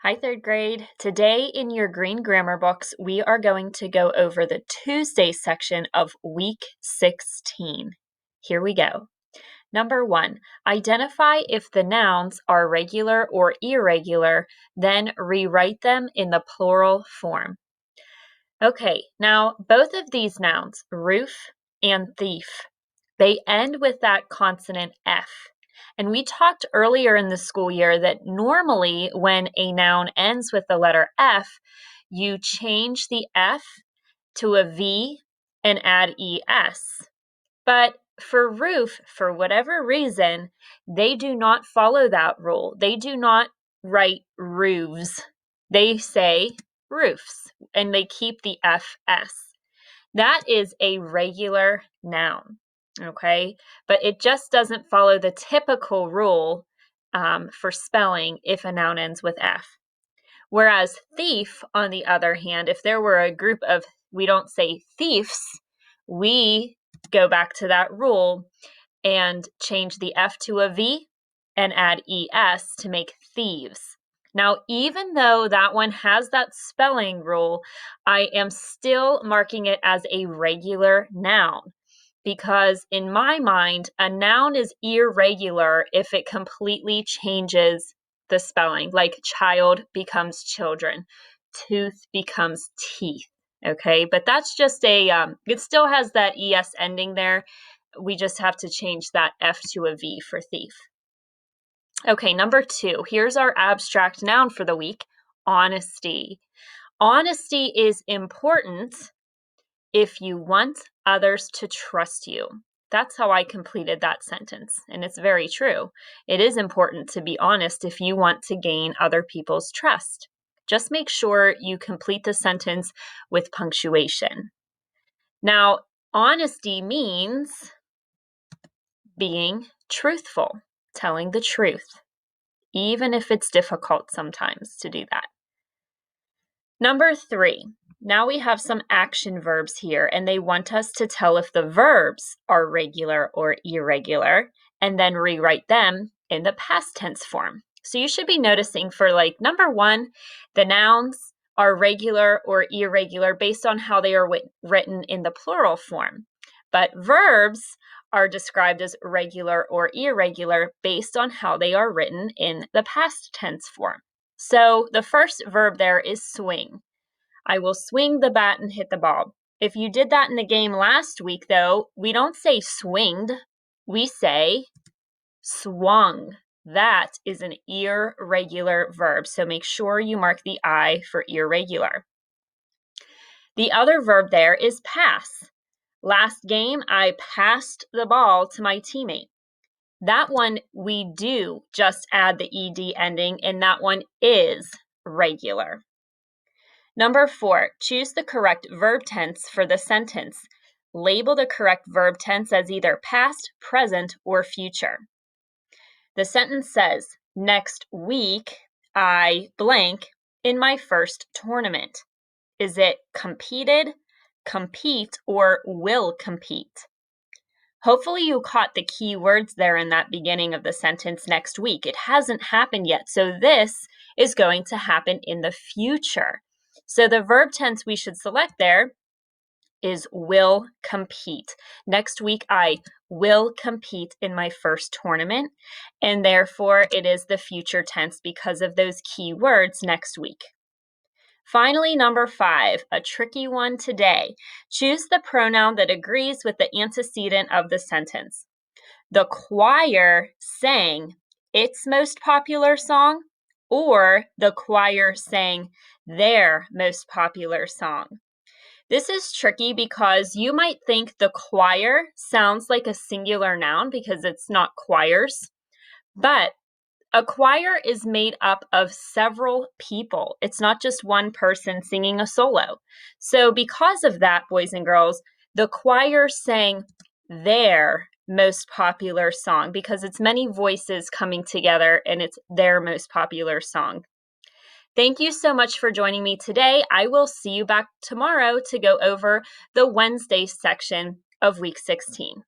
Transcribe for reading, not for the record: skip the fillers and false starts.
Hi, third grade. Today in your green grammar books, we are going to go over the Tuesday section of week 16. Here we go. Number 1, identify if the nouns are regular or irregular, then rewrite them in the plural form. Okay, now both of these nouns, roof and thief, they end with that consonant F. And we talked earlier in the school year that normally when a noun ends with the letter F, you change the F to a V and add ES. But for roof, for whatever reason, they do not follow that rule. They do not write roofs. They say roofs, and they keep the FS. That is a regular noun, okay? But it just doesn't follow the typical rule for spelling if a noun ends with F. Whereas thief, on the other hand, if there were a group of, we don't say thieves, we go back to that rule and change the F to a V and add ES to make thieves. Now, even though that one has that spelling rule, I am still marking it as a regular noun because in my mind, a noun is irregular if it completely changes the spelling, like child becomes children, tooth becomes teeth, okay? But that's just it still has that ES ending there. We just have to change that F to a V for thief. Okay, number 2, here's our abstract noun for the week, honesty. Honesty is important if you want others to trust you. That's how I completed that sentence, and it's very true. It is important to be honest if you want to gain other people's trust. Just make sure you complete the sentence with punctuation. Now, honesty means being truthful, telling the truth, even if it's difficult sometimes to do that. Number 3, now we have some action verbs here, and they want us to tell if the verbs are regular or irregular, and then rewrite them in the past tense form. So you should be noticing for number 1, the nouns are regular or irregular based on how they are written in the plural form. But verbs are described as regular or irregular based on how they are written in the past tense form. So the first verb there is swing. I will swing the bat and hit the ball. If you did that in the game last week, though, we don't say swinged, we say swung. That is an irregular verb, so make sure you mark the I for irregular. The other verb there is pass. Last game, I passed the ball to my teammate. That one, we do just add the ED ending, and that one is regular. Number 4, choose the correct verb tense for the sentence. Label the correct verb tense as either past, present, or future. The sentence says, next week, I blank in my first tournament. Is it competed, compete, or will compete? Hopefully you caught the key words there in that beginning of the sentence, next week. It hasn't happened yet, so this is going to happen in the future. So the verb tense we should select there is will compete. Next week, I will compete in my first tournament, and therefore it is the future tense because of those key words next week. Finally, number 5, a tricky one today. Choose the pronoun that agrees with the antecedent of the sentence. The choir sang its most popular song, or the choir sang their most popular song. This is tricky because you might think the choir sounds like a singular noun because it's not choirs, but a choir is made up of several people. It's not just one person singing a solo. So because of that, boys and girls, the choir sang their most popular song because it's many voices coming together and it's their most popular song. Thank you so much for joining me today. I will see you back tomorrow to go over the Wednesday section of week 16.